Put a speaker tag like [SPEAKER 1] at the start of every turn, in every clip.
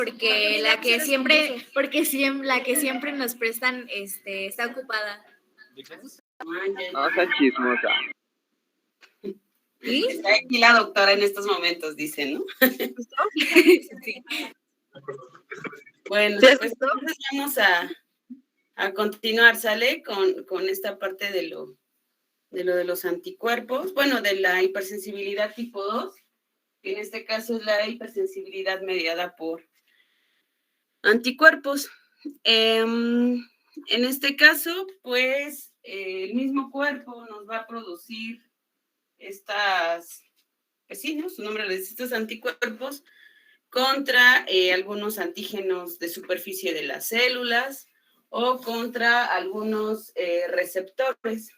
[SPEAKER 1] Porque la que siempre nos prestan, está ocupada.
[SPEAKER 2] No seas chismosa.
[SPEAKER 3] ¿Sí? Está aquí la doctora en estos momentos, dice, ¿no?
[SPEAKER 1] Sí.
[SPEAKER 3] Bueno, pues entonces vamos a continuar, ¿sale? Con esta parte de lo de los anticuerpos, bueno, de la hipersensibilidad tipo 2, que en este caso es la hipersensibilidad mediada por anticuerpos. En este caso, pues, el mismo cuerpo nos va a producir estas, pues sí, ¿no? Su nombre lo dice, estos anticuerpos contra algunos antígenos de superficie de las células o contra algunos receptores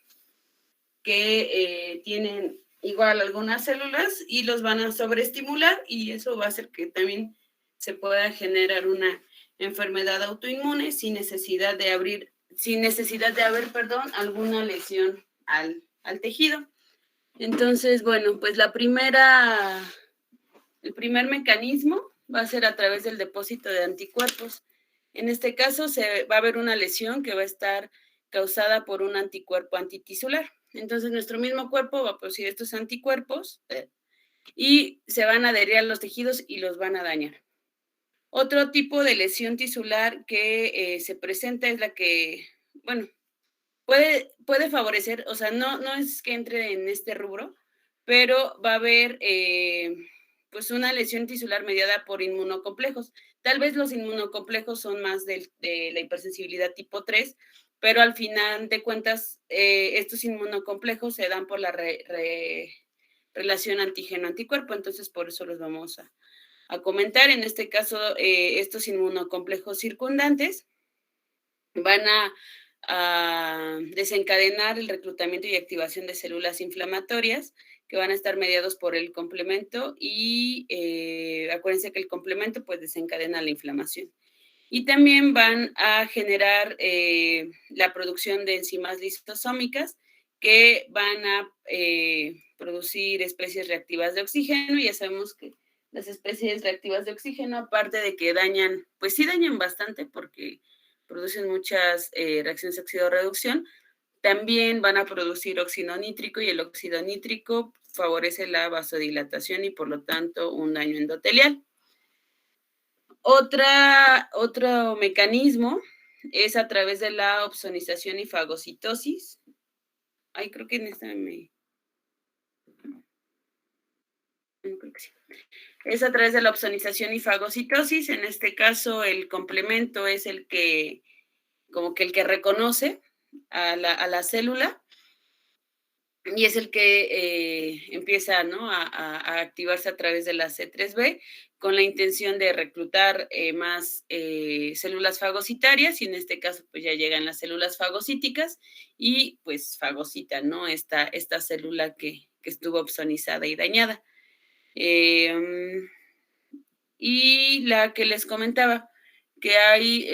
[SPEAKER 3] que tienen igual algunas células y los van a sobreestimular y eso va a hacer que también se pueda generar una enfermedad autoinmune sin necesidad de haber, alguna lesión al tejido. Entonces, bueno, pues el primer mecanismo va a ser a través del depósito de anticuerpos. En este caso va a haber una lesión que va a estar causada por un anticuerpo antitisular. Entonces, nuestro mismo cuerpo va a producir estos anticuerpos y se van a adherir a los tejidos y los van a dañar. Otro tipo de lesión tisular que se presenta es la que, bueno, puede favorecer, o sea, no es que entre en este rubro, pero va a haber pues una lesión tisular mediada por inmunocomplejos. Tal vez los inmunocomplejos son más de la hipersensibilidad tipo 3, pero al final de cuentas estos inmunocomplejos se dan por la relación antígeno-anticuerpo, entonces por eso los vamos a comentar. En este caso, estos inmunocomplejos circundantes van a desencadenar el reclutamiento y activación de células inflamatorias que van a estar mediados por el complemento y acuérdense que el complemento pues desencadena la inflamación. Y también van a generar la producción de enzimas lisosómicas que van a producir especies reactivas de oxígeno. Y ya sabemos que las especies reactivas de oxígeno, aparte de que dañan, pues sí dañan bastante porque producen muchas reacciones de oxidorreducción, también van a producir óxido nítrico y el óxido nítrico favorece la vasodilatación y por lo tanto un daño endotelial. Otro mecanismo es a través de la opsonización y fagocitosis. Ay, creo que en esta creo que sí. Es a través de la opsonización y fagocitosis. En este caso, el complemento es el que reconoce a la célula y es el que empieza, ¿no?, a activarse a través de la C3b con la intención de reclutar más células fagocitarias y en este caso pues ya llegan las células fagocíticas y pues fagocitan, ¿no?, esta célula que estuvo opsonizada y dañada. Y la que les comentaba, que hay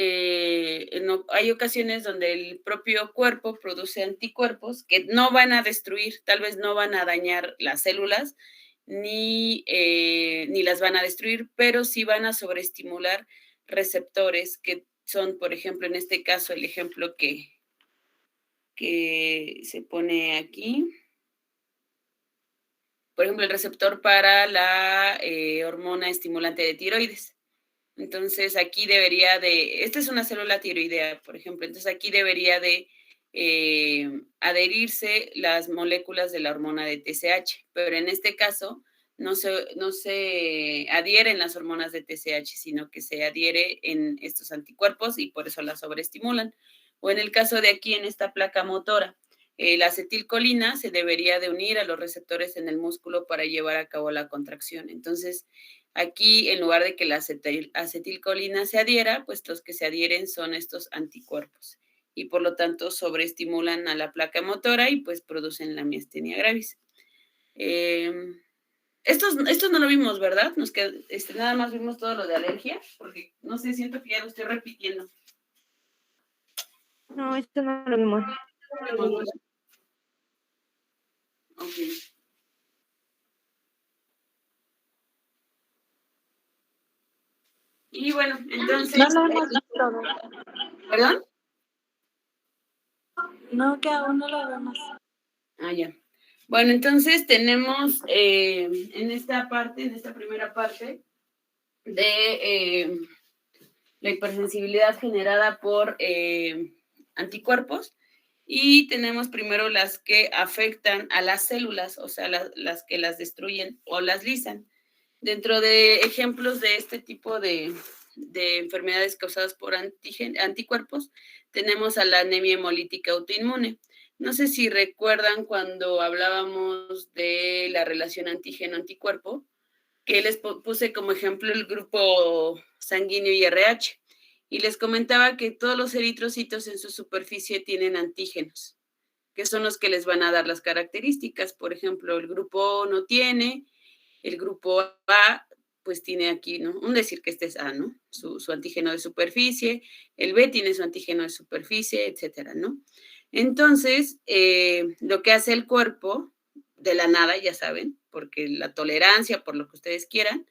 [SPEAKER 3] ocasiones donde el propio cuerpo produce anticuerpos que no van a destruir, tal vez no van a dañar las células, ni las van a destruir, pero sí van a sobreestimular receptores que son, por ejemplo, en este caso, el ejemplo que se pone aquí. Por ejemplo, el receptor para la hormona estimulante de tiroides. Entonces, aquí esta es una célula tiroidea, por ejemplo, entonces aquí debería de adherirse las moléculas de la hormona de TSH, pero en este caso no se adhieren las hormonas de TSH, sino que se adhiere en estos anticuerpos y por eso la sobreestimulan. O en el caso de aquí, en esta placa motora, la acetilcolina se debería de unir a los receptores en el músculo para llevar a cabo la contracción. Entonces, aquí, en lugar de que la acetilcolina se adhiera, pues los que se adhieren son estos anticuerpos y por lo tanto sobreestimulan a la placa motora y pues producen la miastenia gravis. Estos no lo vimos, ¿verdad? Nada más vimos todo lo de alergia, porque no sé, siento que ya lo estoy repitiendo.
[SPEAKER 4] No, esto no lo vimos.
[SPEAKER 3] Ok. Y bueno, entonces...
[SPEAKER 4] No lo hemos visto.
[SPEAKER 3] ¿Perdón?
[SPEAKER 4] No, que aún no lo vemos.
[SPEAKER 3] Ah, ya. Bueno, entonces tenemos en esta primera parte de la hipersensibilidad generada por anticuerpos, y tenemos primero las que afectan a las células, o sea, las que las destruyen o las lisan. Dentro de ejemplos de este tipo de enfermedades causadas por anticuerpos, tenemos a la anemia hemolítica autoinmune. No sé si recuerdan cuando hablábamos de la relación antígeno-anticuerpo, que les puse como ejemplo el grupo sanguíneo IRH, y les comentaba que todos los eritrocitos en su superficie tienen antígenos, que son los que les van a dar las características. Por ejemplo, el grupo O no tiene, el grupo A pues tiene aquí, ¿no? Un decir que este es A, ¿no? Su antígeno de superficie, el B tiene su antígeno de superficie, etcétera, ¿no? Entonces, lo que hace el cuerpo, de la nada, ya saben, porque la tolerancia, por lo que ustedes quieran,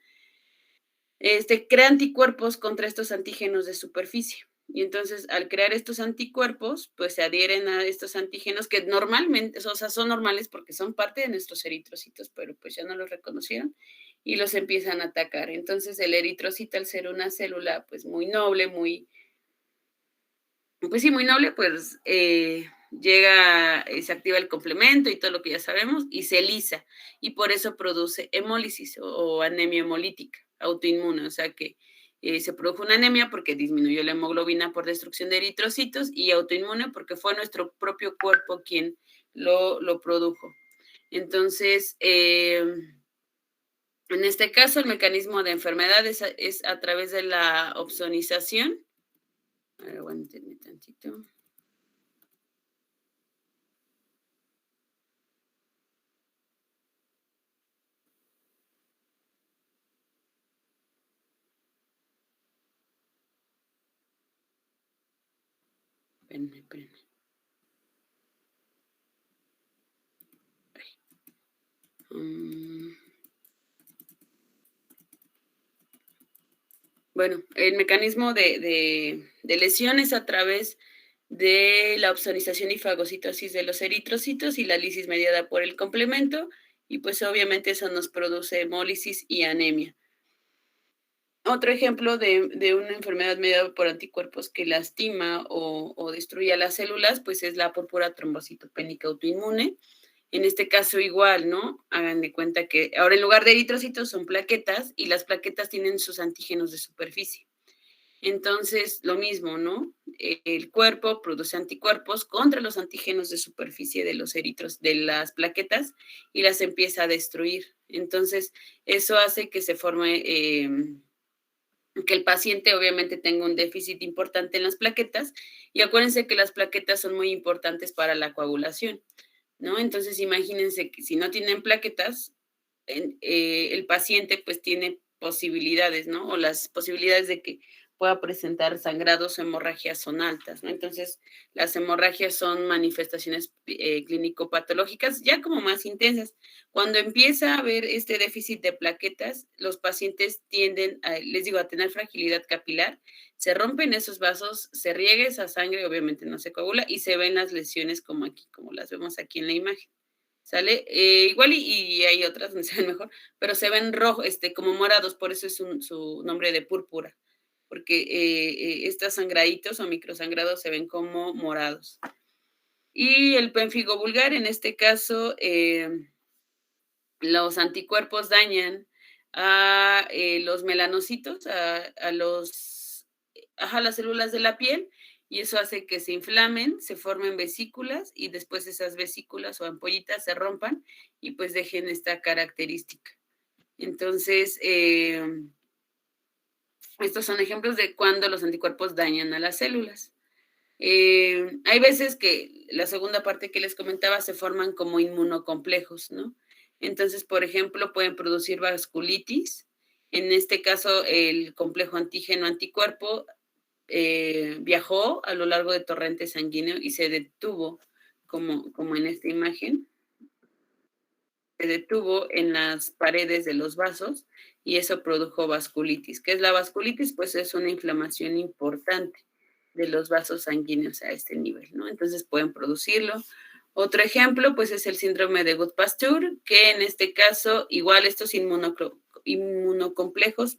[SPEAKER 3] crea anticuerpos contra estos antígenos de superficie. Y entonces, al crear estos anticuerpos, pues se adhieren a estos antígenos que normalmente, o sea, son normales porque son parte de nuestros eritrocitos, pero pues ya no los reconocieron y los empiezan a atacar. Entonces, el eritrocito, al ser una célula, pues muy noble, muy noble, pues llega, se activa el complemento y todo lo que ya sabemos, y se lisa, y por eso produce hemólisis o anemia hemolítica autoinmune, o sea que se produjo una anemia porque disminuyó la hemoglobina por destrucción de eritrocitos, y autoinmune porque fue nuestro propio cuerpo quien lo produjo. Entonces, en este caso, el mecanismo de enfermedad es a través de la opsonización. A ver, aguántenme tantito. Espérenme. Bueno, el mecanismo de lesiones a través de la opsonización y fagocitosis de los eritrocitos y la lisis mediada por el complemento, y pues obviamente eso nos produce hemólisis y anemia. Otro ejemplo de una enfermedad mediada por anticuerpos que lastima o destruye a las células, pues es la púrpura trombocitopénica autoinmune. En este caso igual, ¿no? Hagan de cuenta que ahora en lugar de eritrocitos son plaquetas, y las plaquetas tienen sus antígenos de superficie. Entonces, lo mismo, ¿no? El cuerpo produce anticuerpos contra los antígenos de superficie de los de las plaquetas, y las empieza a destruir. Entonces, eso hace que se forme, que el paciente obviamente tenga un déficit importante en las plaquetas, y acuérdense que las plaquetas son muy importantes para la coagulación, ¿no? Entonces, imagínense que si no tienen plaquetas, el paciente pues tiene posibilidades, ¿no? O las posibilidades de que pueda presentar sangrados o hemorragias son altas, ¿no? Entonces, las hemorragias son manifestaciones clínico-patológicas ya como más intensas. Cuando empieza a haber este déficit de plaquetas, los pacientes tienden, les digo, a tener fragilidad capilar, se rompen esos vasos, se riega esa sangre, obviamente no se coagula, y se ven las lesiones como aquí, como las vemos aquí en la imagen. ¿Sale? Igual y hay otras donde se ven mejor, pero se ven rojos, como morados, por eso es su nombre de púrpura, porque estos sangraditos o microsangrados se ven como morados. Y el pénfigo vulgar, en este caso, los anticuerpos dañan a los melanocitos, a las células de la piel, y eso hace que se inflamen, se formen vesículas, y después esas vesículas o ampollitas se rompan y pues dejen esta característica. Entonces, estos son ejemplos de cuando los anticuerpos dañan a las células. Hay veces que la segunda parte que les comentaba se forman como inmunocomplejos, ¿no? Entonces, por ejemplo, pueden producir vasculitis. En este caso, el complejo antígeno-anticuerpo viajó a lo largo de torrente sanguíneo y se detuvo, como en esta imagen, se detuvo en las paredes de los vasos, y eso produjo vasculitis. ¿Qué es la vasculitis? Pues es una inflamación importante de los vasos sanguíneos a este nivel, ¿no? Entonces pueden producirlo. Otro ejemplo, pues es el síndrome de Goodpasture, que en este caso, igual estos inmunocomplejos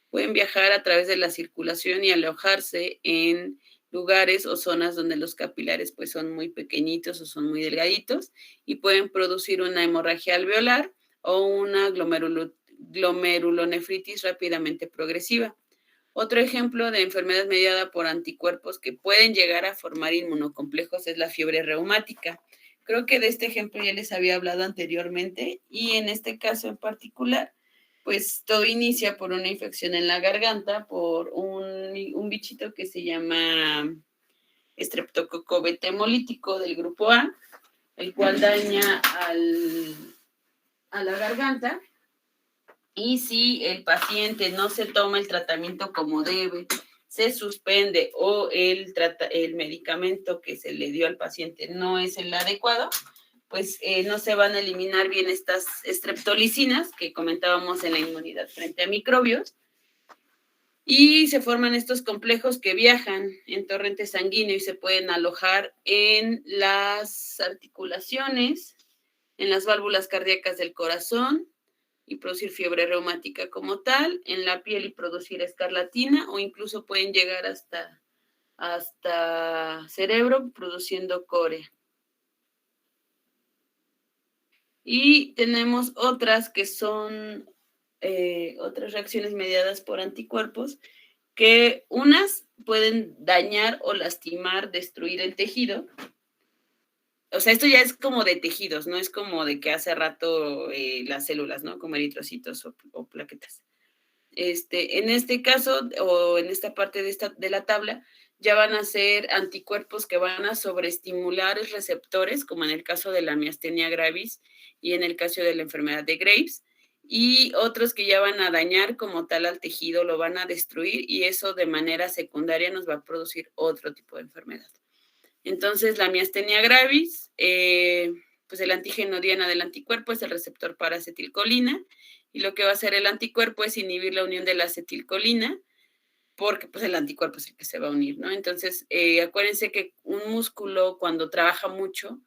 [SPEAKER 3] pueden viajar a través de la circulación y alojarse en lugares o zonas donde los capilares pues son muy pequeñitos o son muy delgaditos y pueden producir una hemorragia alveolar o una glomerulonefritis rápidamente progresiva. Otro ejemplo de enfermedad mediada por anticuerpos que pueden llegar a formar inmunocomplejos es la fiebre reumática. Creo que de este ejemplo ya les había hablado anteriormente y en este caso en particular, pues todo inicia por una infección en la garganta, por un bichito que se llama Streptococcus hemolítico del grupo A, el cual daña a la garganta. Y si el paciente no se toma el tratamiento como debe, se suspende o el medicamento que se le dio al paciente no es el adecuado, pues no se van a eliminar bien estas streptolicinas que comentábamos en la inmunidad frente a microbios y se forman estos complejos que viajan en torrente sanguíneo y se pueden alojar en las articulaciones, en las válvulas cardíacas del corazón, y producir fiebre reumática como tal, en la piel y producir escarlatina, o incluso pueden llegar hasta cerebro produciendo corea. Y tenemos otras que son otras reacciones mediadas por anticuerpos, que unas pueden dañar o lastimar, destruir el tejido. O sea, esto ya es como de tejidos, no es como de que hace rato las células, ¿no? Como eritrocitos o plaquetas. En este caso, o en esta parte de la tabla, ya van a ser anticuerpos que van a sobreestimular los receptores, como en el caso de la miastenia gravis y en el caso de la enfermedad de Graves, y otros que ya van a dañar como tal al tejido, lo van a destruir, y eso de manera secundaria nos va a producir otro tipo de enfermedad. Entonces, la miastenia gravis, pues el antígeno diana del anticuerpo es el receptor para acetilcolina, y lo que va a hacer el anticuerpo es inhibir la unión de la acetilcolina, porque pues el anticuerpo es el que se va a unir, ¿no? Entonces, acuérdense que un músculo cuando trabaja mucho,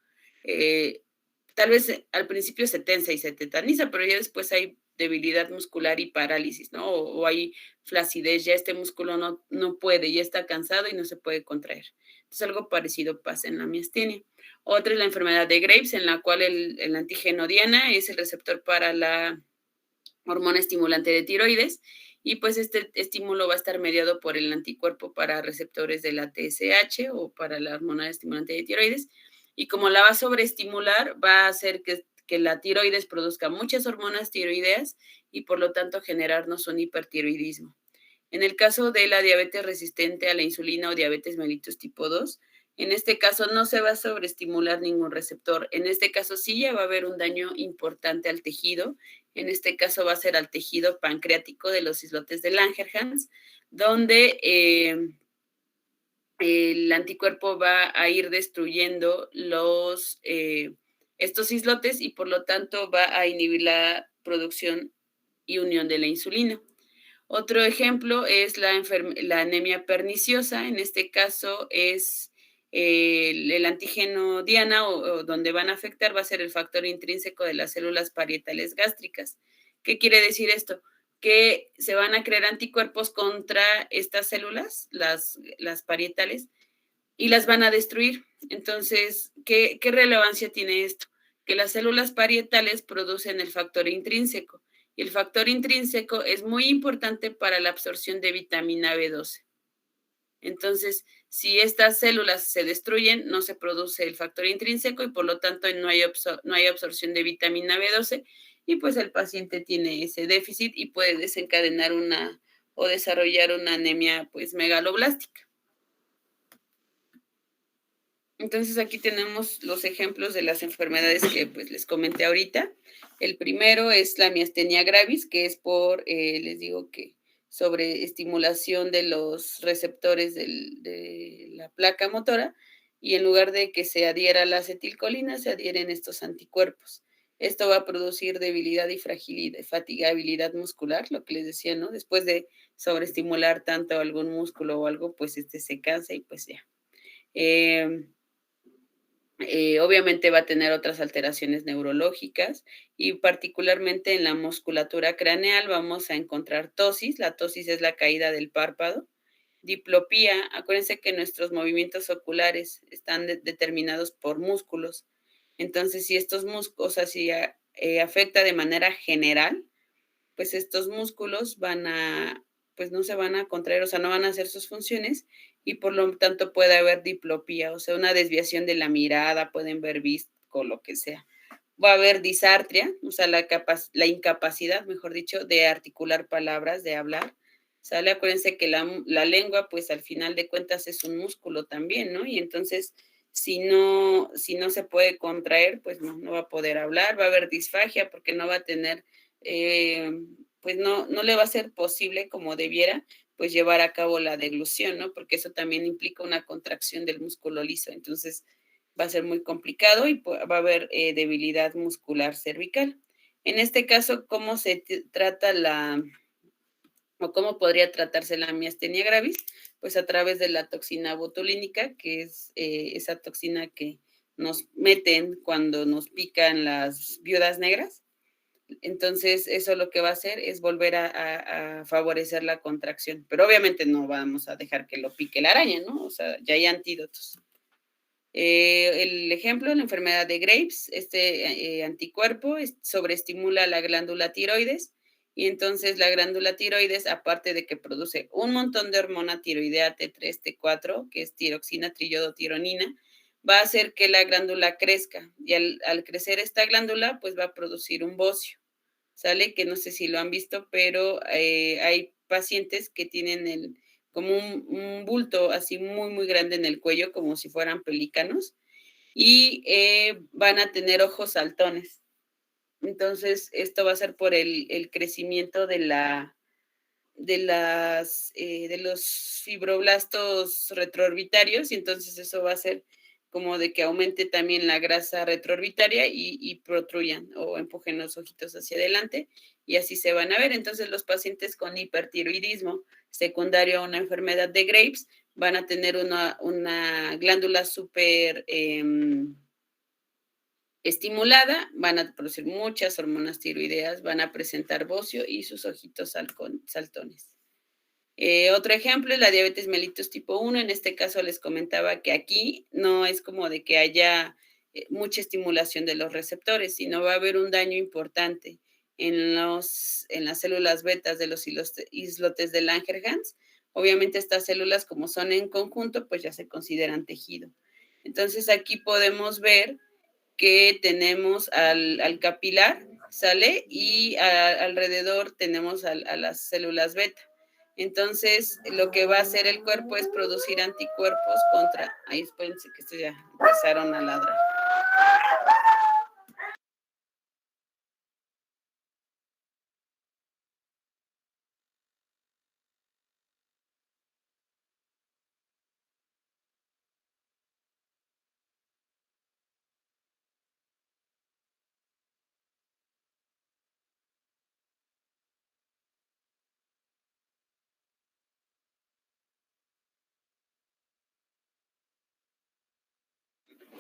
[SPEAKER 3] tal vez al principio se tensa y se tetaniza, pero ya después hay debilidad muscular y parálisis, ¿no? O hay flacidez, ya este músculo no puede, ya está cansado y no se puede contraer. Entonces, algo parecido pasa en la miastenia. Otra es la enfermedad de Graves, en la cual el antígeno diana es el receptor para la hormona estimulante de tiroides, y pues este estímulo va a estar mediado por el anticuerpo para receptores de la TSH o para la hormona estimulante de tiroides, y como la va a sobreestimular, va a hacer que la tiroides produzca muchas hormonas tiroideas y por lo tanto generarnos un hipertiroidismo. En el caso de la diabetes resistente a la insulina o diabetes mellitus tipo 2, en este caso no se va a sobreestimular ningún receptor. En este caso sí ya va a haber un daño importante al tejido. En este caso va a ser al tejido pancreático de los islotes de Langerhans, donde el anticuerpo va a ir destruyendo estos islotes y por lo tanto va a inhibir la producción y unión de la insulina. Otro ejemplo es la anemia perniciosa. En este caso es el antígeno diana, o donde van a afectar va a ser el factor intrínseco de las células parietales gástricas. ¿Qué quiere decir esto? Que se van a crear anticuerpos contra estas células, las parietales, y las van a destruir. Entonces, ¿qué relevancia tiene esto? Que las células parietales producen el factor intrínseco, y el factor intrínseco es muy importante para la absorción de vitamina B12. Entonces, si estas células se destruyen, no se produce el factor intrínseco y por lo tanto no hay absorción de vitamina B12, y pues el paciente tiene ese déficit y puede desencadenar o desarrollar una anemia pues megaloblástica. Entonces aquí tenemos los ejemplos de las enfermedades que pues les comenté ahorita. El primero es la miastenia gravis, que es por, les digo que sobreestimulación de los receptores de la placa motora, y en lugar de que se adhiera la acetilcolina, se adhieren estos anticuerpos. Esto va a producir debilidad y fragilidad, fatigabilidad muscular, lo que les decía, ¿no? Después de sobreestimular tanto algún músculo o algo, pues se cansa y pues ya. Obviamente va a tener otras alteraciones neurológicas y particularmente en la musculatura craneal vamos a encontrar tosis. La tosis es la caída del párpado. Diplopía, acuérdense que nuestros movimientos oculares están determinados por músculos. Entonces, si estos músculos, o sea, si afecta de manera general, pues estos músculos pues no se van a contraer, o sea, no van a hacer sus funciones y por lo tanto puede haber diplopía, o sea, una desviación de la mirada, pueden ver visco, lo que sea. Va a haber disartria, o sea, la incapacidad, mejor dicho, de articular palabras, de hablar. ¿Sale? Acuérdense que la lengua, pues al final de cuentas es un músculo también, ¿no? Y entonces, si no se puede contraer, pues no va a poder hablar, va a haber disfagia porque no va a tener, pues no le va a ser posible como debiera, pues llevar a cabo la deglución, ¿no? Porque eso también implica una contracción del músculo liso. Entonces, va a ser muy complicado y va a haber debilidad muscular cervical. En este caso, ¿cómo se trata o cómo podría tratarse la miastenia gravis? Pues a través de la toxina botulínica, que es esa toxina que nos meten cuando nos pican las viudas negras. Entonces, eso lo que va a hacer es volver a favorecer la contracción. Pero obviamente no vamos a dejar que lo pique la araña, ¿no? O sea, ya hay antídotos. El ejemplo, la enfermedad de Graves, anticuerpo sobreestimula la glándula tiroides y entonces la glándula tiroides, aparte de que produce un montón de hormona tiroidea T3, T4, que es tiroxina, triiodotironina, va a hacer que la glándula crezca y al crecer esta glándula, pues va a producir un bocio, ¿sale? Que no sé si lo han visto, pero hay pacientes que tienen como un bulto así muy, muy grande en el cuello, como si fueran pelícanos, y van a tener ojos saltones. Entonces, esto va a ser por el crecimiento de los fibroblastos retroorbitarios, y entonces eso va a ser como de que aumente también la grasa retroorbitaria y protruyan o empujen los ojitos hacia adelante y así se van a ver. Entonces los pacientes con hipertiroidismo secundario a una enfermedad de Graves van a tener una glándula súper estimulada, van a producir muchas hormonas tiroideas, van a presentar bocio y sus ojitos saltones. Otro ejemplo es la diabetes mellitus tipo 1. En este caso les comentaba que aquí no es como de que haya mucha estimulación de los receptores, sino va a haber un daño importante en las células betas de los islotes de Langerhans. Obviamente estas células, como son en conjunto, pues ya se consideran tejido. Entonces aquí podemos ver que tenemos al capilar, ¿sale? Y alrededor tenemos a las células beta. Entonces, lo que va a hacer el cuerpo es producir anticuerpos contra... Ahí, espérense que estos ya empezaron a ladrar.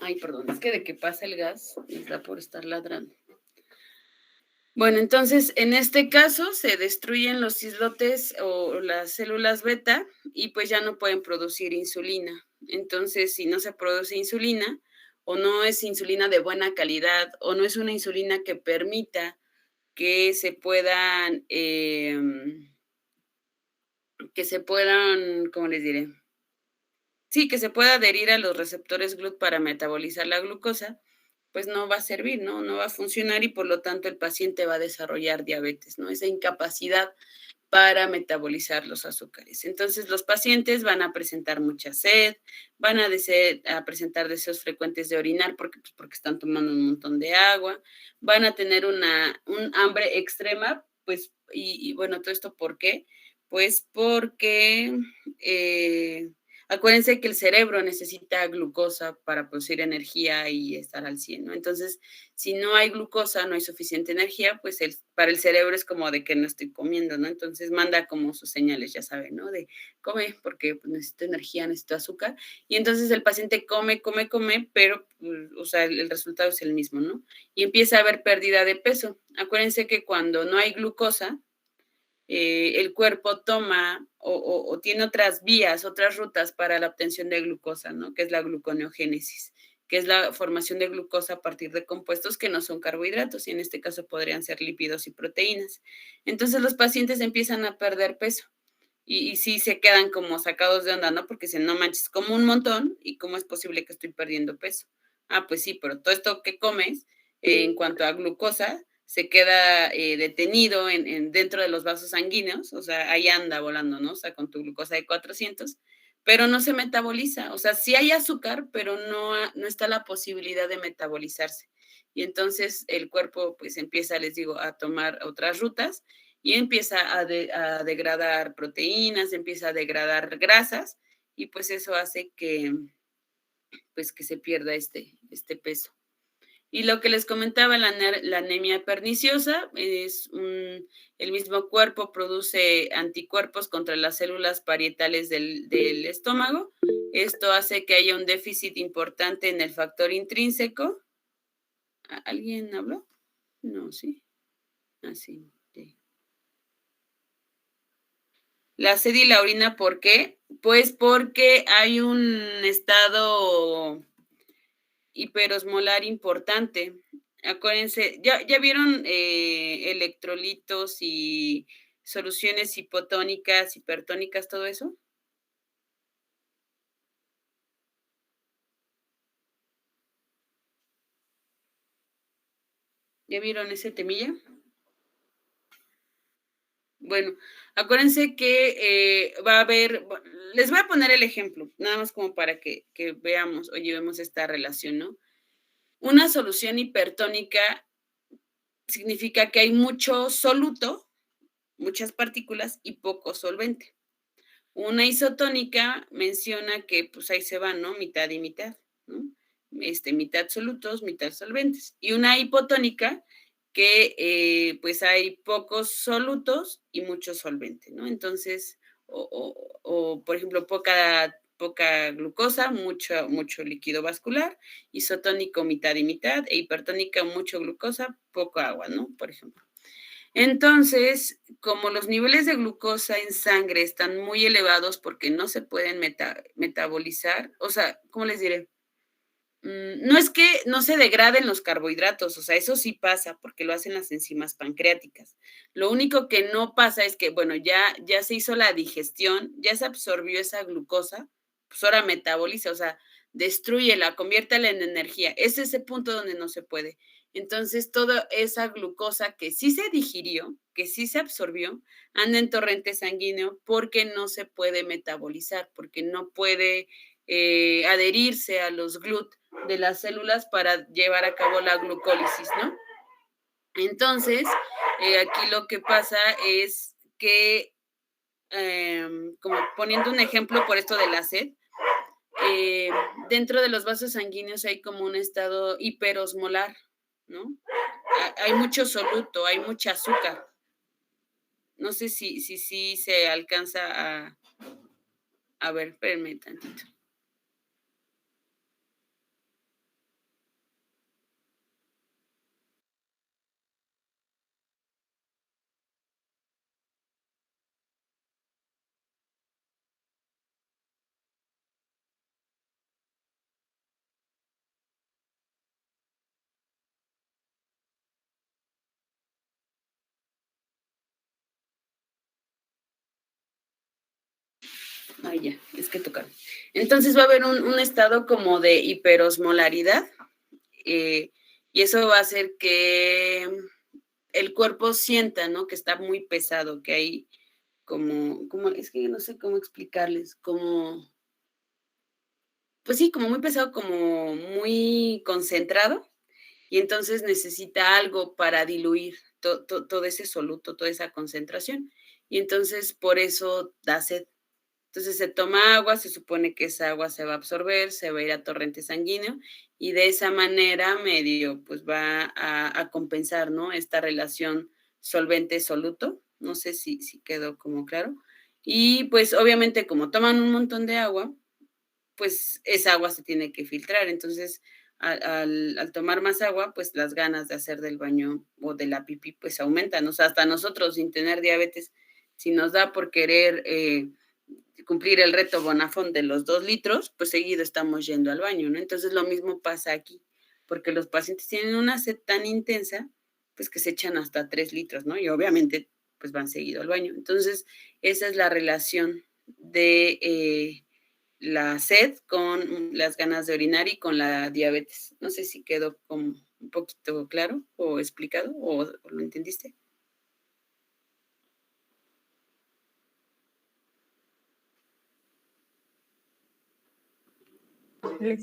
[SPEAKER 3] Ay, perdón, es que de que pasa el gas, les da por estar ladrando. Bueno, entonces, en este caso se destruyen los islotes o las células beta y pues ya no pueden producir insulina. Entonces, si no se produce insulina o no es insulina de buena calidad o no es una insulina que permita que se puedan, ¿cómo les diré? Sí, que se pueda adherir a los receptores GLUT para metabolizar la glucosa, pues no va a servir, ¿no? No va a funcionar y por lo tanto el paciente va a desarrollar diabetes, ¿no? Esa incapacidad para metabolizar los azúcares. Entonces los pacientes van a presentar mucha sed, van a presentar deseos frecuentes de orinar porque están tomando un montón de agua, van a tener un hambre extrema, pues, y bueno, todo esto ¿por qué? Pues porque Acuérdense que el cerebro necesita glucosa para producir energía y estar al 100, ¿no? Entonces, si no hay glucosa, no hay suficiente energía, pues para el cerebro es como de que no estoy comiendo, ¿no? Entonces manda como sus señales, ya saben, ¿no? De come porque pues, necesito energía, necesito azúcar. Y entonces el paciente come, pero, o sea, el resultado es el mismo, ¿no? Y empieza a haber pérdida de peso. Acuérdense que cuando no hay glucosa, el cuerpo toma o tiene otras vías, otras rutas para la obtención de glucosa, ¿no? Que es la gluconeogénesis, que es la formación de glucosa a partir de compuestos que no son carbohidratos, y en este caso podrían ser lípidos y proteínas. Entonces los pacientes empiezan a perder peso y sí se quedan como sacados de onda, ¿no? Porque dicen, no manches, como un montón, ¿y cómo es posible que estoy perdiendo peso? Ah, pues sí, pero todo esto que comes, en cuanto a glucosa, se queda detenido dentro de los vasos sanguíneos, o sea, ahí anda volando, ¿no? O sea, con tu glucosa de 400, pero no se metaboliza, o sea, sí hay azúcar, pero no está la posibilidad de metabolizarse. Y entonces el cuerpo pues empieza, les digo, a tomar otras rutas y empieza a degradar proteínas, empieza a degradar grasas, y pues eso hace pues que se pierda este peso. Y lo que les comentaba, la anemia perniciosa, el mismo cuerpo produce anticuerpos contra las células parietales del estómago. Esto hace que haya un déficit importante en el factor intrínseco. ¿Alguien habló? No, sí. Así. Sí. La sed y la orina, ¿por qué? Pues porque hay un estado hiperosmolar importante. Acuérdense, ¿ya vieron electrolitos y soluciones hipotónicas, hipertónicas, todo eso? ¿Ya vieron ese temilla? Bueno, acuérdense que va a haber, les voy a poner el ejemplo, nada más como para que veamos o llevemos esta relación, ¿no? Una solución hipertónica significa que hay mucho soluto, muchas partículas y poco solvente. Una isotónica menciona que pues ahí se van, ¿no? Mitad y mitad, ¿no? Mitad solutos, mitad solventes. Y una hipotónica que pues hay pocos solutos y mucho solvente, ¿no? Entonces, por ejemplo, poca glucosa, mucho líquido vascular, isotónico mitad y mitad, e hipertónica mucho glucosa, poco agua, ¿no? Por ejemplo. Entonces, como los niveles de glucosa en sangre están muy elevados porque no se pueden metabolizar, o sea, ¿cómo les diré? No es que no se degraden los carbohidratos, o sea, eso sí pasa porque lo hacen las enzimas pancreáticas. Lo único que no pasa es que, bueno, ya se hizo la digestión, ya se absorbió esa glucosa, pues ahora metaboliza, o sea, destrúyela, conviértela en energía. Es ese punto donde no se puede. Entonces, toda esa glucosa que sí se digirió, que sí se absorbió, anda en torrente sanguíneo porque no se puede metabolizar, porque no puede adherirse a los GLUT de las células para llevar a cabo la glucólisis, ¿no? Entonces, aquí lo que pasa es que, como poniendo un ejemplo por esto de la sed, dentro de los vasos sanguíneos hay como un estado hiperosmolar, ¿no? Hay mucho soluto, hay mucha azúcar. No sé si se alcanza a ver, espérenme tantito. Ay, ya, es que tocaron. Entonces va a haber un estado como de hiperosmolaridad, y eso va a hacer que el cuerpo sienta, ¿no? Que está muy pesado, que hay es que no sé cómo explicarles, pues sí, como muy pesado, como muy concentrado, y entonces necesita algo para diluir todo ese soluto, toda esa concentración, y entonces por eso da sed. Entonces se toma agua, se supone que esa agua se va a absorber, se va a ir a torrente sanguíneo y de esa manera medio pues va a compensar, ¿no? Esta relación solvente-soluto. No sé si quedó como claro. Y pues obviamente como toman un montón de agua, pues esa agua se tiene que filtrar. Entonces al tomar más agua, pues las ganas de hacer del baño o de la pipí pues aumentan. O sea, hasta nosotros sin tener diabetes, si nos da por querer cumplir el reto Bonafont de los 2 litros, pues seguido estamos yendo al baño, ¿no? Entonces lo mismo pasa aquí, porque los pacientes tienen una sed tan intensa, pues que se echan hasta 3 litros, ¿no? Y obviamente pues van seguido al baño. Entonces esa es la relación de la sed con las ganas de orinar y con la diabetes. No sé si quedó como un poquito claro o explicado o lo entendiste.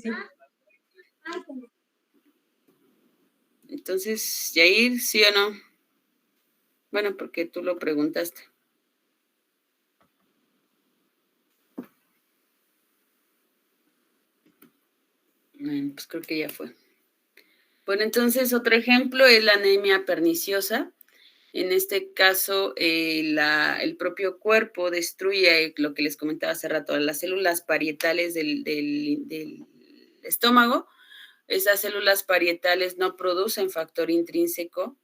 [SPEAKER 4] Sí.
[SPEAKER 3] Entonces, Yair, ¿sí o no? Bueno, porque tú lo preguntaste. Bueno, pues creo que ya fue. Bueno, entonces otro ejemplo es la anemia perniciosa. En este caso, el propio cuerpo destruye lo que les comentaba hace rato, las células parietales del estómago. Esas células parietales no producen factor intrínseco.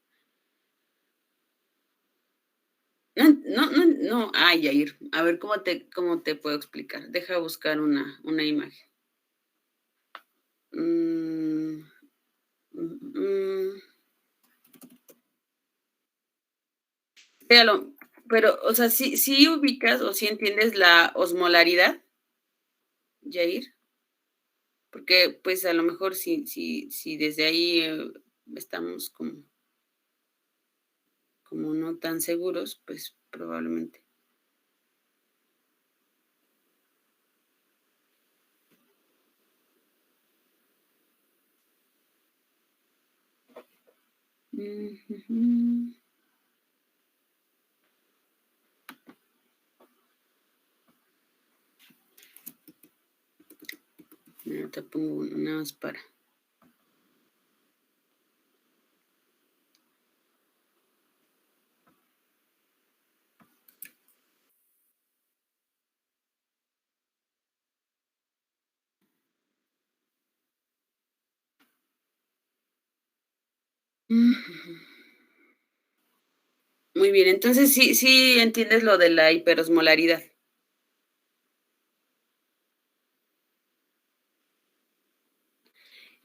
[SPEAKER 3] No. Ay, Yair, a ver, ¿cómo te puedo explicar? Deja buscar una imagen. Véalo, pero, o sea, sí ubicas o sí entiendes la osmolaridad, Yair, porque pues a lo mejor si desde ahí estamos como no tan seguros, pues probablemente. Mira, te pongo una más para. Muy bien, entonces sí entiendes lo de la hiperosmolaridad.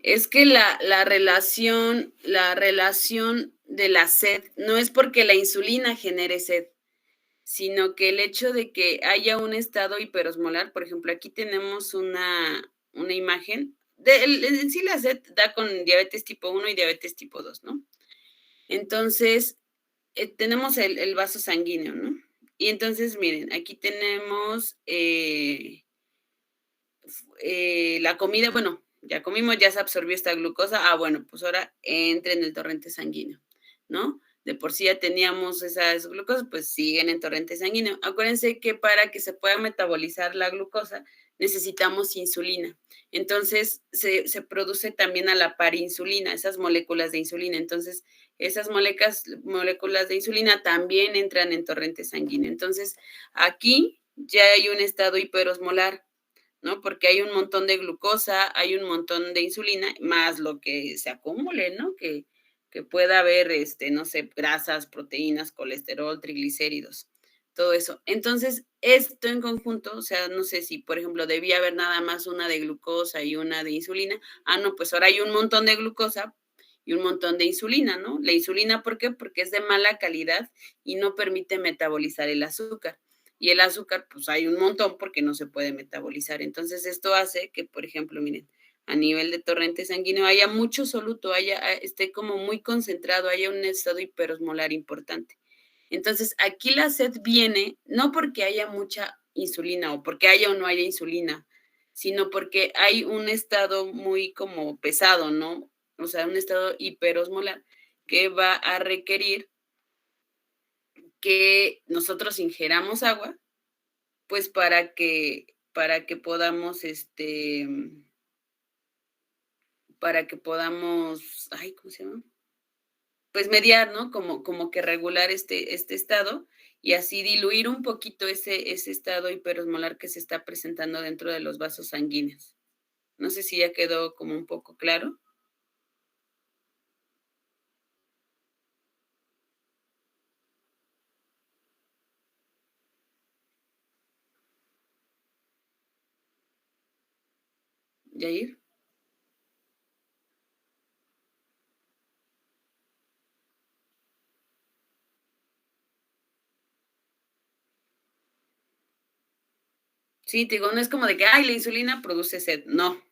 [SPEAKER 3] Es que la relación de la sed no es porque la insulina genere sed, sino que el hecho de que haya un estado hiperosmolar, por ejemplo, aquí tenemos una imagen, en sí la sed da con diabetes tipo 1 y diabetes tipo 2, ¿no? Entonces, tenemos el vaso sanguíneo, ¿no? Y entonces, miren, aquí tenemos la comida, bueno, ya comimos, ya se absorbió esta glucosa, bueno, pues ahora entra en el torrente sanguíneo, ¿no? De por sí ya teníamos esas glucosas, pues siguen en torrente sanguíneo. Acuérdense que para que se pueda metabolizar la glucosa necesitamos insulina. Entonces se produce también a la par insulina, esas moléculas de insulina. Entonces esas moléculas de insulina también entran en torrente sanguíneo. Entonces aquí ya hay un estado hiperosmolar, ¿no? Porque hay un montón de glucosa, hay un montón de insulina, más lo que se acumule, ¿no? Que pueda haber, no sé, grasas, proteínas, colesterol, triglicéridos, todo eso. Entonces, esto en conjunto, o sea, no sé si, por ejemplo, debía haber nada más una de glucosa y una de insulina. No, pues ahora hay un montón de glucosa y un montón de insulina, ¿no? La insulina, ¿por qué? Porque es de mala calidad y no permite metabolizar el azúcar. Y el azúcar, pues hay un montón porque no se puede metabolizar. Entonces, esto hace que, por ejemplo, miren, a nivel de torrente sanguíneo haya mucho soluto, esté como muy concentrado, haya un estado hiperosmolar importante. Entonces, aquí la sed viene no porque haya mucha insulina o porque haya o no haya insulina, sino porque hay un estado muy como pesado, ¿no? O sea, un estado hiperosmolar que va a requerir que nosotros ingeramos agua pues para que podamos, ay, ¿cómo se llama? Pues mediar, ¿no? Como que regular este estado y así diluir un poquito ese estado hiperosmolar que se está presentando dentro de los vasos sanguíneos. No sé si ya quedó como un poco claro. Yair. Sí, te digo, no es como de que, ay, la insulina produce sed, no.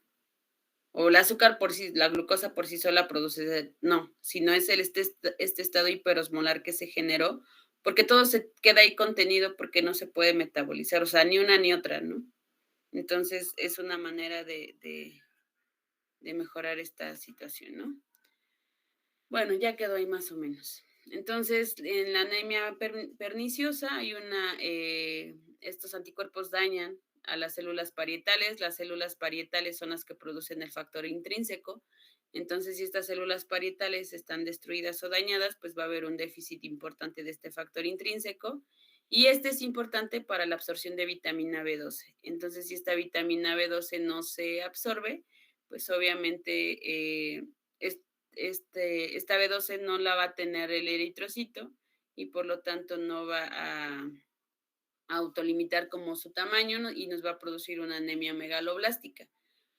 [SPEAKER 3] O el azúcar por sí, la glucosa por sí sola produce sed, no. Sino es este estado hiperosmolar que se generó, porque todo se queda ahí contenido porque no se puede metabolizar, o sea, ni una ni otra, ¿no? Entonces, es una manera de mejorar esta situación, ¿no? Bueno, ya quedó ahí más o menos. Entonces, en la anemia perniciosa hay estos anticuerpos dañan a las células parietales. Las células parietales son las que producen el factor intrínseco. Entonces, si estas células parietales están destruidas o dañadas, pues va a haber un déficit importante de este factor intrínseco. Y este es importante para la absorción de vitamina B12. Entonces, si esta vitamina B12 no se absorbe, pues obviamente esta B12 no la va a tener el eritrocito y por lo tanto no va a autolimitar como su tamaño, ¿no? Y nos va a producir una anemia megaloblástica.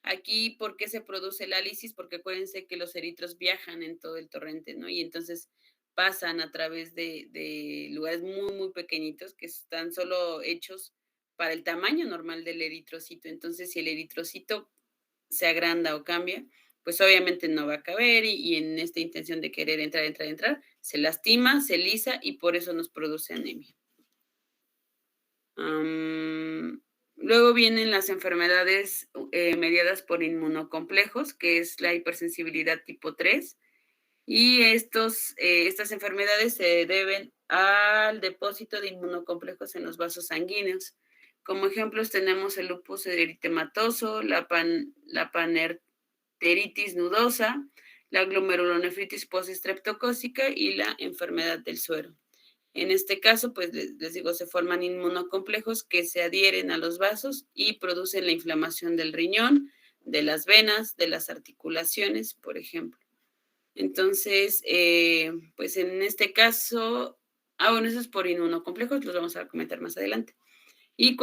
[SPEAKER 3] Aquí, ¿por qué se produce la lisis? Porque acuérdense que los eritros viajan en todo el torrente, ¿no? Y entonces pasan a través de lugares muy, muy pequeñitos que están solo hechos para el tamaño normal del eritrocito. Entonces, si el eritrocito se agranda o cambia, pues obviamente no va a caber y en esta intención de querer entrar, se lastima, se lisa y por eso nos produce anemia. Luego vienen las enfermedades mediadas por inmunocomplejos, que es la hipersensibilidad tipo 3, y estas enfermedades se deben al depósito de inmunocomplejos en los vasos sanguíneos. Como ejemplos tenemos el lupus eritematoso, la panenteritis nudosa, la glomerulonefritis postestreptocócica y la enfermedad del suero. En este caso, pues les digo, se forman inmunocomplejos que se adhieren a los vasos y producen la inflamación del riñón, de las venas, de las articulaciones, por ejemplo. Entonces, pues en este caso, bueno, eso es por inmunocomplejos, los vamos a comentar más adelante. Y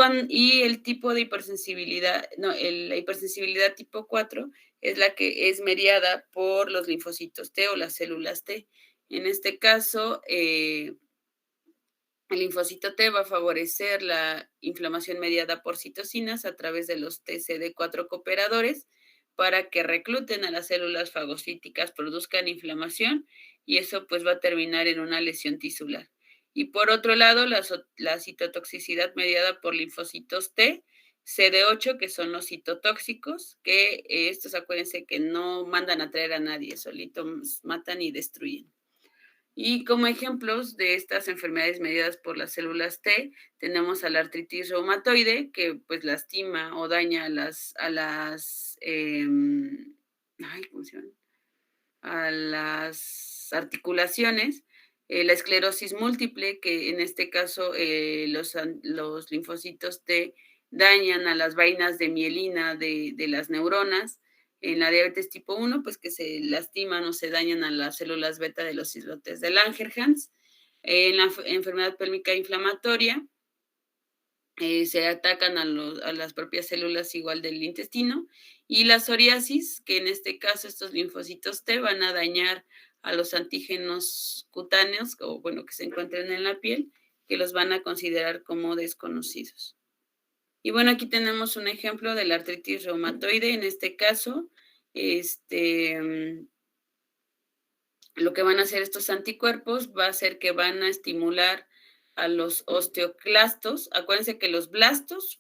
[SPEAKER 3] el tipo de hipersensibilidad, la hipersensibilidad tipo 4 es la que es mediada por los linfocitos T o las células T. En este caso, el linfocito T va a favorecer la inflamación mediada por citocinas a través de los TCD4 cooperadores para que recluten a las células fagocíticas, produzcan inflamación y eso pues va a terminar en una lesión tisular. Y por otro lado, la citotoxicidad mediada por linfocitos T, CD8, que son los citotóxicos, que estos acuérdense que no mandan a traer a nadie, solitos matan y destruyen. Y como ejemplos de estas enfermedades mediadas por las células T, tenemos a la artritis reumatoide, que pues lastima o daña a las articulaciones, la esclerosis múltiple, que en este caso los linfocitos T dañan a las vainas de mielina de las neuronas. En la diabetes tipo 1, pues que se lastiman o se dañan a las células beta de los islotes de Langerhans. En la enfermedad pélvica inflamatoria, se atacan a las propias células igual del intestino. Y la psoriasis, que en este caso estos linfocitos T van a dañar a los antígenos cutáneos, o bueno, que se encuentren en la piel, que los van a considerar como desconocidos. Y bueno, aquí tenemos un ejemplo de la artritis reumatoide. En este caso, lo que van a hacer estos anticuerpos va a ser que van a estimular a los osteoclastos. Acuérdense que los blastos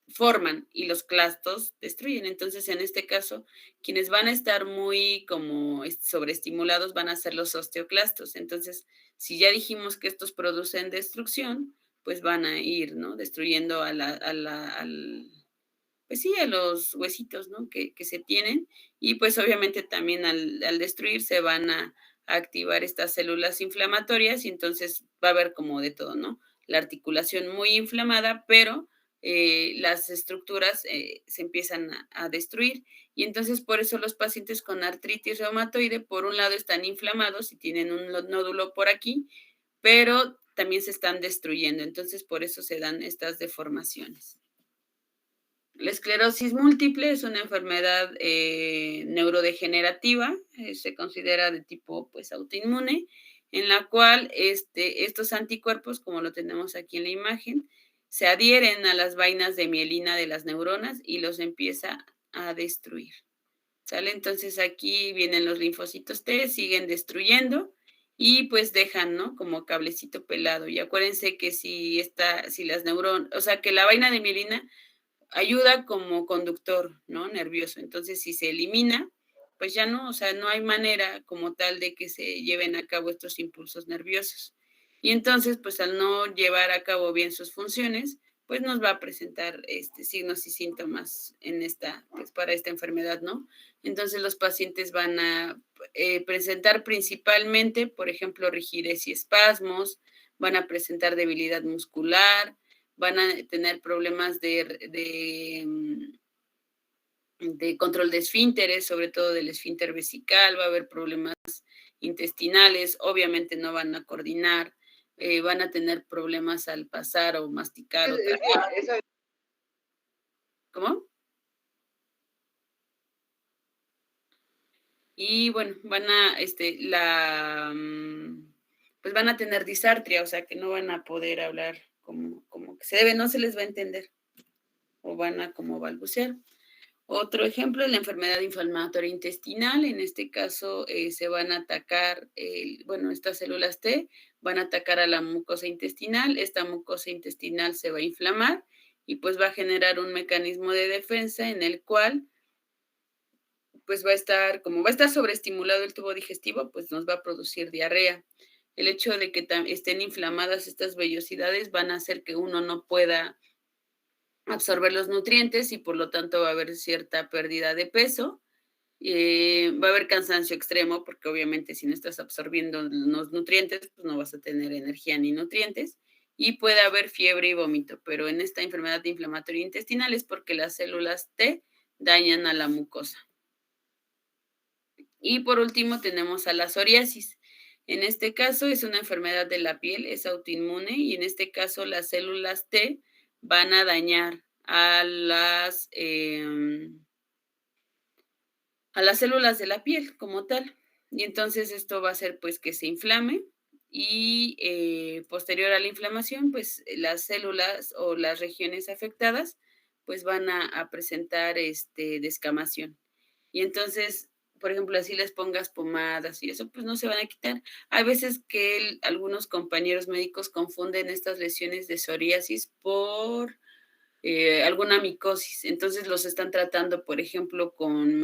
[SPEAKER 3] forman y los clastos destruyen. Entonces, en este caso, quienes van a estar muy como sobreestimulados van a ser los osteoclastos. Entonces, si ya dijimos que estos producen destrucción, pues van a ir, ¿no? Destruyendo pues sí, a los huesitos, ¿no? Que se tienen, y pues obviamente también al destruir se van a activar estas células inflamatorias y entonces va a haber como de todo, ¿no? La articulación muy inflamada, pero las estructuras se empiezan a destruir y entonces por eso los pacientes con artritis reumatoide, por un lado están inflamados y tienen un nódulo por aquí, pero también se están destruyendo, entonces por eso se dan estas deformaciones. La esclerosis múltiple es una enfermedad neurodegenerativa, se considera de tipo pues autoinmune, en la cual estos anticuerpos, como lo tenemos aquí en la imagen, se adhieren a las vainas de mielina de las neuronas y los empieza a destruir. ¿Sale? Entonces aquí vienen los linfocitos T, siguen destruyendo y pues dejan, ¿no? Como cablecito pelado. Y acuérdense que si las neuronas, o sea, que la vaina de mielina ayuda como conductor, ¿no? Nervioso. Entonces, si se elimina, pues ya no, o sea, no hay manera como tal de que se lleven a cabo estos impulsos nerviosos. Y entonces, pues al no llevar a cabo bien sus funciones, pues nos va a presentar signos y síntomas pues para esta enfermedad, ¿no? Entonces los pacientes van a presentar principalmente, por ejemplo, rigidez y espasmos, van a presentar debilidad muscular, van a tener problemas de control de esfínteres, sobre todo del esfínter vesical, va a haber problemas intestinales, obviamente no van a coordinar, van a tener problemas al pasar o masticar o tragar. ¿Cómo? Y bueno, pues van a tener disartria, o sea que no van a poder hablar como que se debe, no se les va a entender, o van a como balbucear. Otro ejemplo es la enfermedad inflamatoria intestinal. En este caso se van a atacar, estas células T van a atacar a la mucosa intestinal. Esta mucosa intestinal se va a inflamar y pues va a generar un mecanismo de defensa en el cual pues va a estar sobreestimulado el tubo digestivo, pues nos va a producir diarrea. El hecho de que estén inflamadas estas vellosidades van a hacer que uno no pueda absorber los nutrientes y por lo tanto va a haber cierta pérdida de peso. Va a haber cansancio extremo porque obviamente si no estás absorbiendo los nutrientes, pues no vas a tener energía ni nutrientes. Y puede haber fiebre y vómito, pero en esta enfermedad inflamatoria intestinal es porque las células T dañan a la mucosa. Y por último tenemos a la psoriasis. En este caso es una enfermedad de la piel, es autoinmune y en este caso las células T van a dañar a las células de la piel como tal. Y entonces esto va a hacer pues que se inflame y posterior a la inflamación pues las células o las regiones afectadas pues van a presentar descamación. Y entonces, por ejemplo, así les pongas pomadas y eso, pues no se van a quitar. Hay veces que algunos compañeros médicos confunden estas lesiones de psoriasis por alguna micosis. Entonces los están tratando, por ejemplo, con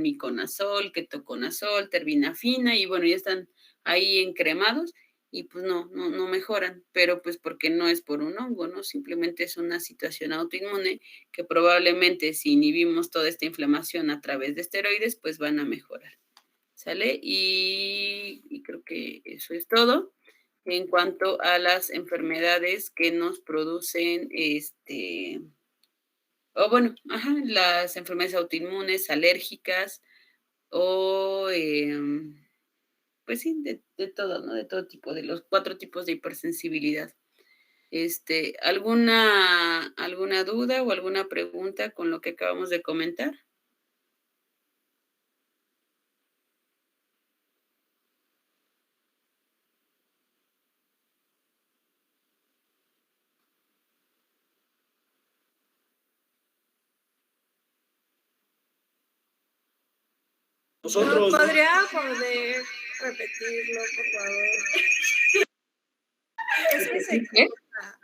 [SPEAKER 3] miconazol, ketoconazol, terbinafina y bueno, ya están ahí encremados y pues no mejoran, pero pues porque no es por un hongo, ¿no? Simplemente es una situación autoinmune que probablemente si inhibimos toda esta inflamación a través de esteroides, pues van a mejorar. ¿Sale? Y creo que eso es todo en cuanto a las enfermedades que nos producen las enfermedades autoinmunes, alérgicas o pues sí, de todo, ¿no? De todo tipo, de los 4 tipos de hipersensibilidad. ¿Alguna duda o alguna pregunta con lo que acabamos de comentar?
[SPEAKER 4] ¿No podría poder repetirlo, por favor? Es que se
[SPEAKER 3] ¿Qué?
[SPEAKER 4] corta.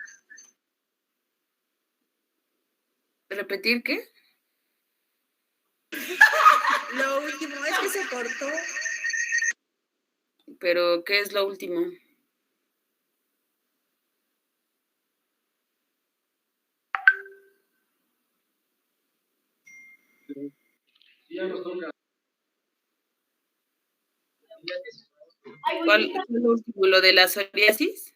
[SPEAKER 3] ¿Repetir qué?
[SPEAKER 4] Lo último es que se cortó.
[SPEAKER 3] ¿Pero qué es lo último? ¿Cuál fue lo último? ¿Lo de la psoriasis?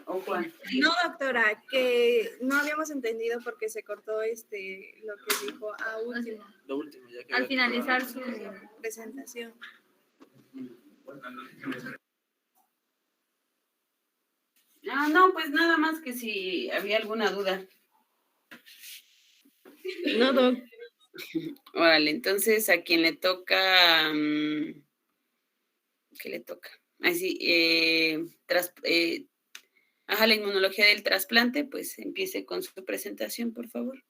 [SPEAKER 3] ¿O cuál?
[SPEAKER 4] No, doctora, que no habíamos entendido porque se cortó lo que dijo a último,
[SPEAKER 2] Lo último, ya que
[SPEAKER 1] Al finalizar su...
[SPEAKER 4] presentación.
[SPEAKER 3] No, pues nada más que si había alguna duda.
[SPEAKER 4] No, doc.
[SPEAKER 3] Órale, entonces a quien le toca, ¿qué le toca? Así, la inmunología del trasplante, pues empiece con su presentación, por favor.